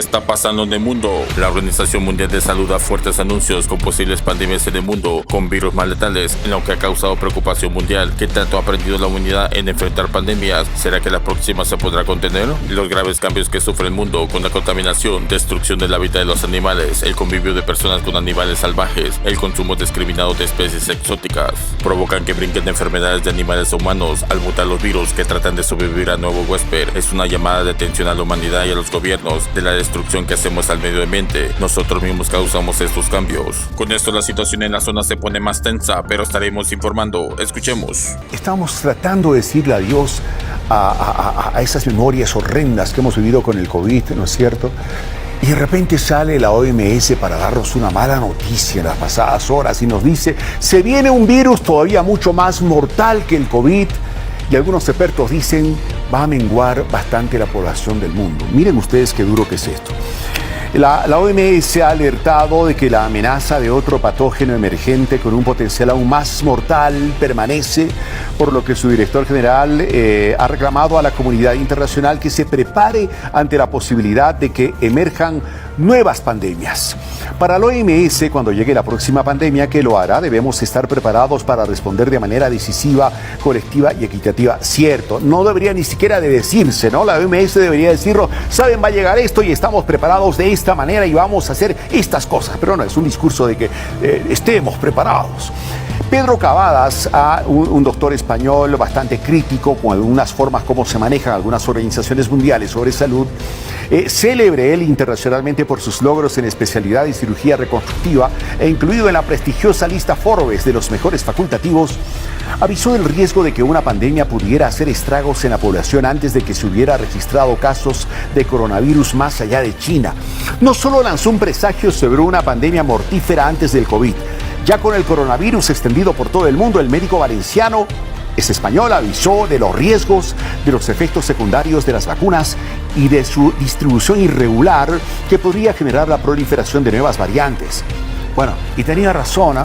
está pasando en el mundo? La Organización Mundial de Salud da fuertes anuncios con posibles pandemias en el mundo con virus más letales, en lo que ha causado preocupación mundial. ¿Qué tanto ha aprendido la humanidad en enfrentar pandemias? ¿Será que la próxima se podrá contener? Los graves cambios que sufre el mundo con la contaminación, destrucción del hábitat de los animales, el convivio de personas con animales salvajes, el consumo indiscriminado de especies exóticas, provocan que brinquen enfermedades de animales a humanos al mutar los virus que tratan de sobrevivir al nuevo huésped. Es una llamada de atención a la humanidad y a los gobiernos de la destrucción que hacemos al medio ambiente. Nosotros mismos causamos estos cambios. Con esto la situación en la zona se pone más tensa, pero estaremos informando. Escuchemos. Estamos tratando de decirle adiós a esas memorias horrendas que hemos vivido con el COVID, ¿no es cierto? Y de repente sale la OMS para darnos una mala noticia en las pasadas horas y nos dice, se viene un virus todavía mucho más mortal que el COVID. Y algunos expertos dicen, va a menguar bastante la población del mundo. Miren ustedes qué duro que es esto. La OMS ha alertado de que la amenaza de otro patógeno emergente con un potencial aún más mortal permanece, por lo que su director general ha reclamado a la comunidad internacional que se prepare ante la posibilidad de que emerjan nuevas pandemias. Para la OMS, cuando llegue la próxima pandemia, que lo hará, debemos estar preparados para responder de manera decisiva, colectiva y equitativa. Cierto, no debería ni siquiera de decirse, ¿no? La OMS debería decirlo, saben, va a llegar esto y estamos preparados de esta manera y vamos a hacer estas cosas. Pero no, es un discurso de que estemos preparados. Pedro Cavadas, un doctor español bastante crítico con algunas formas como se manejan algunas organizaciones mundiales sobre salud, célebre él internacionalmente por sus logros en especialidad y cirugía reconstructiva e incluido en la prestigiosa lista Forbes de los mejores facultativos, avisó del riesgo de que una pandemia pudiera hacer estragos en la población antes de que se hubiera registrado casos de coronavirus más allá de China. No solo lanzó un presagio sobre una pandemia mortífera antes del COVID, ya con el coronavirus extendido por todo el mundo, el médico valenciano, es español, avisó de los riesgos, de los efectos secundarios de las vacunas y de su distribución irregular que podría generar la proliferación de nuevas variantes. Bueno, y tenía razón, ¿eh?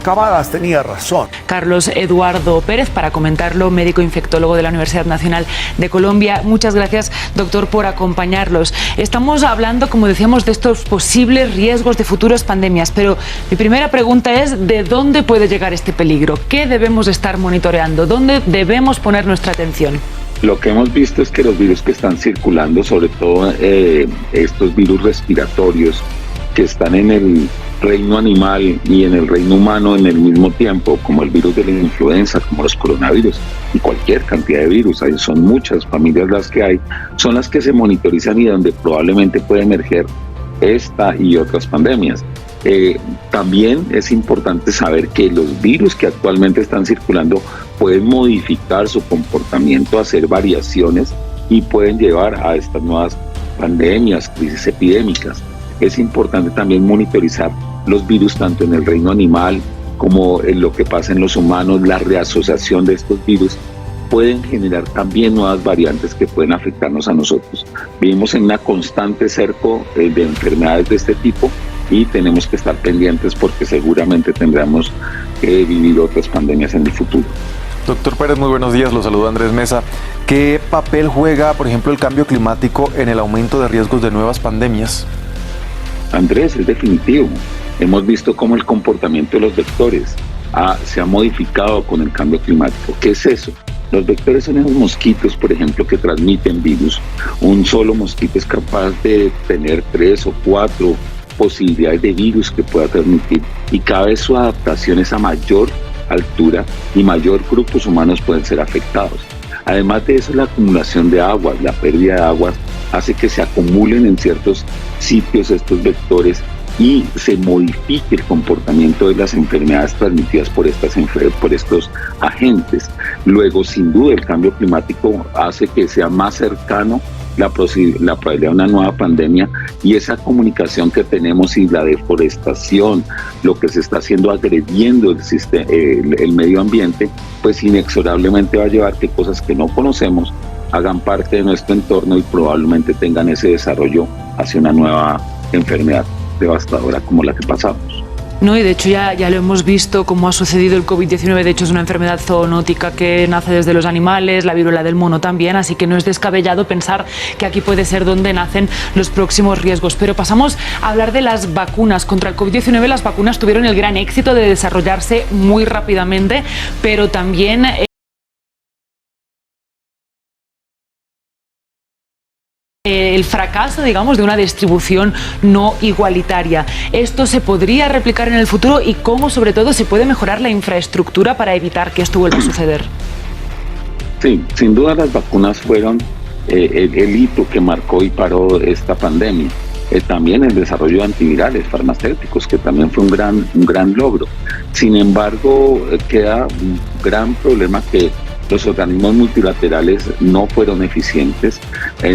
Cavadas tenía razón. Carlos Eduardo Pérez, para comentarlo, médico infectólogo de la Universidad Nacional de Colombia. Muchas gracias, doctor, por acompañarlos. Estamos hablando, como decíamos, de estos posibles riesgos de futuras pandemias, pero mi primera pregunta es, ¿de dónde puede llegar este peligro? ¿Qué debemos estar monitoreando? ¿Dónde debemos poner nuestra atención? Lo que hemos visto es que los virus que están circulando, sobre todo estos virus respiratorios que están en el reino animal y en el reino humano en el mismo tiempo, como el virus de la influenza, como los coronavirus y cualquier cantidad de virus, son muchas familias las que hay, son las que se monitorizan y donde probablemente puede emerger esta y otras pandemias. También es importante saber que los virus que actualmente están circulando pueden modificar su comportamiento, hacer variaciones y pueden llevar a estas nuevas pandemias, crisis epidémicas. Es importante también monitorizar los virus tanto en el reino animal como en lo que pasa en los humanos. La reasociación de estos virus pueden generar también nuevas variantes que pueden afectarnos a nosotros. Vivimos en una constante cerco de enfermedades de este tipo y tenemos que estar pendientes porque seguramente tendremos que vivir otras pandemias en el futuro. Doctor Pérez, muy buenos días, lo saluda Andrés Mesa. ¿Qué papel juega, por ejemplo, el cambio climático en el aumento de riesgos de nuevas pandemias? Andrés, es definitivo. Hemos visto cómo el comportamiento de los vectores se ha modificado con el cambio climático. ¿Qué es eso? Los vectores son esos mosquitos, por ejemplo, que transmiten virus. Un solo mosquito es capaz de tener 3 o 4 posibilidades de virus que pueda transmitir y cada vez su adaptación es a mayor altura y mayor grupos humanos pueden ser afectados. Además de eso, la acumulación de aguas, la pérdida de aguas hace que se acumulen en ciertos sitios estos vectores y se modifique el comportamiento de las enfermedades transmitidas por estos agentes. Luego, sin duda, el cambio climático hace que sea más cercano la probabilidad de una nueva pandemia y esa comunicación que tenemos y la deforestación, lo que se está haciendo agrediendo el medio ambiente, pues inexorablemente va a llevar que cosas que no conocemos hagan parte de nuestro entorno y probablemente tengan ese desarrollo hacia una nueva enfermedad devastadora como la que pasamos. No, y de hecho ya lo hemos visto cómo ha sucedido el COVID-19. De hecho es una enfermedad zoonótica que nace desde los animales, la viruela del mono también, así que no es descabellado pensar que aquí puede ser donde nacen los próximos riesgos. Pero pasamos a hablar de las vacunas. Contra el COVID-19 las vacunas tuvieron el gran éxito de desarrollarse muy rápidamente, pero también el fracaso, digamos, de una distribución no igualitaria. ¿Esto se podría replicar en el futuro y cómo, sobre todo, se puede mejorar la infraestructura para evitar que esto vuelva a suceder? Sí, sin duda las vacunas fueron el hito que marcó y paró esta pandemia. También el desarrollo de antivirales farmacéuticos, que también fue un gran logro. Sin embargo, queda un gran problema que los organismos multilaterales no fueron eficientes,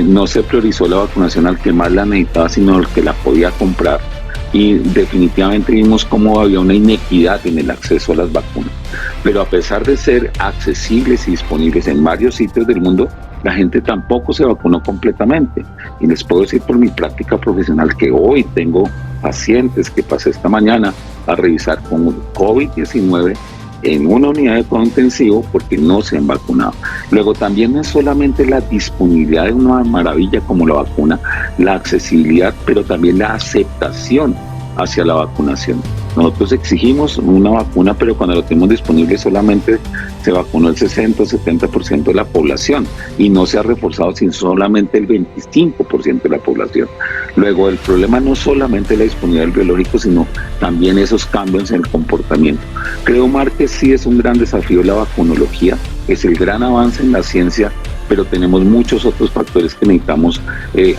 no se priorizó la vacunación al que más la necesitaba, sino al que la podía comprar, y definitivamente vimos cómo había una inequidad en el acceso a las vacunas. Pero a pesar de ser accesibles y disponibles en varios sitios del mundo, la gente tampoco se vacunó completamente. Y les puedo decir por mi práctica profesional que hoy tengo pacientes que pasé esta mañana a revisar con COVID-19 en una unidad de cuidado intensivo porque no se han vacunado. Luego también no es solamente la disponibilidad de una maravilla como la vacuna, la accesibilidad, pero también la aceptación hacia la vacunación. Nosotros exigimos una vacuna, pero cuando la tenemos disponible solamente se vacunó el 60 o 70% de la población y no se ha reforzado sin solamente el 25% de la población. Luego el problema no solamente la disponibilidad del biológico, sino también esos cambios en el comportamiento. Creo, Mar, que sí es un gran desafío la vacunología, es el gran avance en la ciencia, pero tenemos muchos otros factores que necesitamos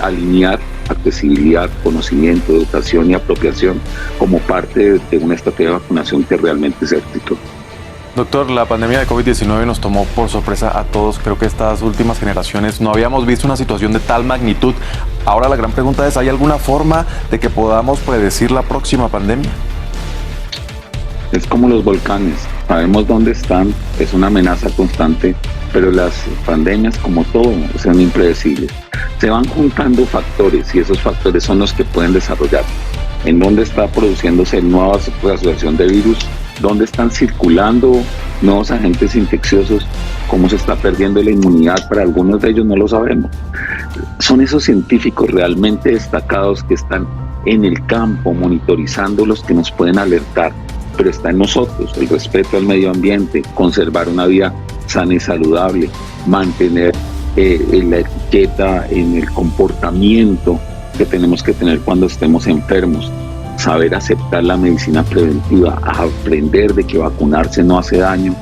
alinear: accesibilidad, conocimiento, educación y apropiación como parte de una estrategia de vacunación que realmente sea exitosa. Doctor, la pandemia de COVID-19 nos tomó por sorpresa a todos. Creo que estas últimas generaciones no habíamos visto una situación de tal magnitud. Ahora la gran pregunta es, ¿hay alguna forma de que podamos predecir la próxima pandemia? Es como los volcanes, sabemos dónde están, es una amenaza constante, pero las pandemias, como todo, son impredecibles. Se van juntando factores y esos factores son los que pueden desarrollar. ¿En dónde está produciéndose nueva asociación de virus? ¿Dónde están circulando nuevos agentes infecciosos? ¿Cómo se está perdiendo la inmunidad? Para algunos de ellos no lo sabemos. Son esos científicos realmente destacados que están en el campo monitorizando los que nos pueden alertar, pero está en nosotros el respeto al medio ambiente, conservar una vida sana y saludable, mantener la etiqueta en el comportamiento que tenemos que tener cuando estemos enfermos, saber aceptar la medicina preventiva, aprender de que vacunarse no hace daño.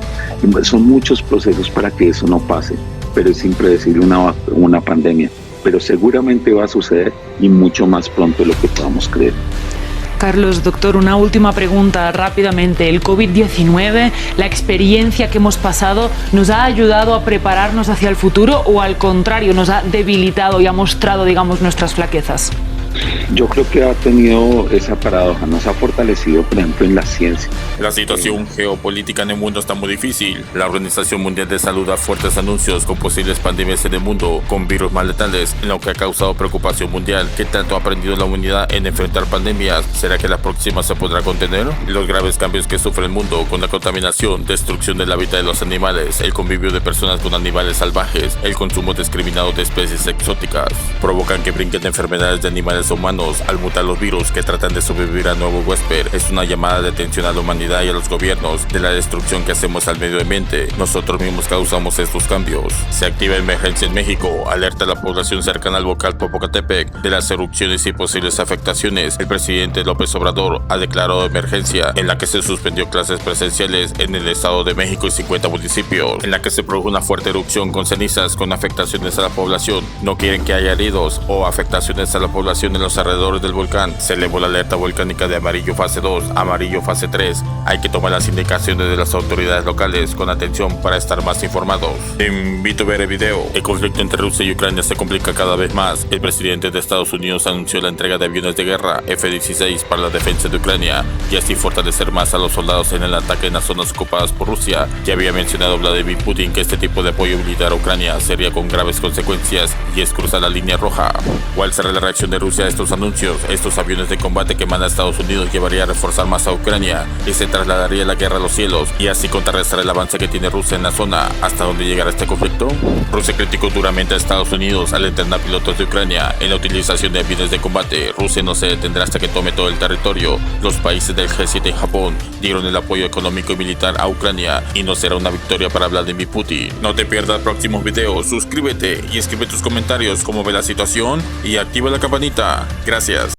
Son muchos procesos para que eso no pase, pero es impredecible una pandemia, pero seguramente va a suceder y mucho más pronto de lo que podamos creer. Carlos, doctor, una última pregunta rápidamente. ¿El COVID-19, la experiencia que hemos pasado, nos ha ayudado a prepararnos hacia el futuro o al contrario, nos ha debilitado y ha mostrado, digamos, nuestras flaquezas? Yo creo que ha tenido esa paradoja, nos ha fortalecido, por ejemplo, en la ciencia. La situación geopolítica en el mundo está muy difícil. La Organización Mundial de Salud da fuertes anuncios con posibles pandemias en el mundo, con virus más letales, en lo que ha causado preocupación mundial. ¿Qué tanto ha aprendido la humanidad en enfrentar pandemias? ¿Será que la próxima se podrá contener? Los graves cambios que sufre el mundo con la contaminación, destrucción del hábitat de los animales, el convivio de personas con animales salvajes, el consumo discriminado de especies exóticas, provocan que brinquen enfermedades de animales humanos al mutar los virus que tratan de sobrevivir al nuevo huésped. Es una llamada de atención a la humanidad y a los gobiernos de la destrucción que hacemos al medio ambiente. Nosotros mismos causamos estos cambios. Se activa emergencia en México, alerta a la población cercana al volcán Popocatépetl de las erupciones y posibles afectaciones. El presidente López Obrador ha declarado emergencia en la que se suspendió clases presenciales en el Estado de México y 50 municipios, en la que se produjo una fuerte erupción con cenizas con afectaciones a la población. No quieren que haya heridos o afectaciones a la población en los alrededores del volcán. Se elevó la alerta volcánica de amarillo fase 2, amarillo fase 3. Hay que tomar las indicaciones de las autoridades locales con atención para estar más informados. Te invito a ver el video. El conflicto entre Rusia y Ucrania se complica cada vez más. El presidente de Estados Unidos anunció la entrega de aviones de guerra F-16 para la defensa de Ucrania y así fortalecer más a los soldados en el ataque en las zonas ocupadas por Rusia. Ya había mencionado Vladimir Putin que este tipo de apoyo militar a Ucrania sería con graves consecuencias y es cruzar la línea roja. ¿Cuál será la reacción de Rusia a estos anuncios, estos aviones de combate que manda Estados Unidos llevaría a reforzar más a Ucrania y se trasladaría la guerra a los cielos y así contrarrestar el avance que tiene Rusia en la zona. ¿Hasta dónde llegará este conflicto? Rusia criticó duramente a Estados Unidos al entrenar pilotos de Ucrania en la utilización de aviones de combate. Rusia no se detendrá hasta que tome todo el territorio. Los países del G7 y Japón dieron el apoyo económico y militar a Ucrania y no será una victoria para Vladimir Putin. No te pierdas próximos videos, suscríbete y escribe tus comentarios cómo ve la situación y activa la campanita. Gracias.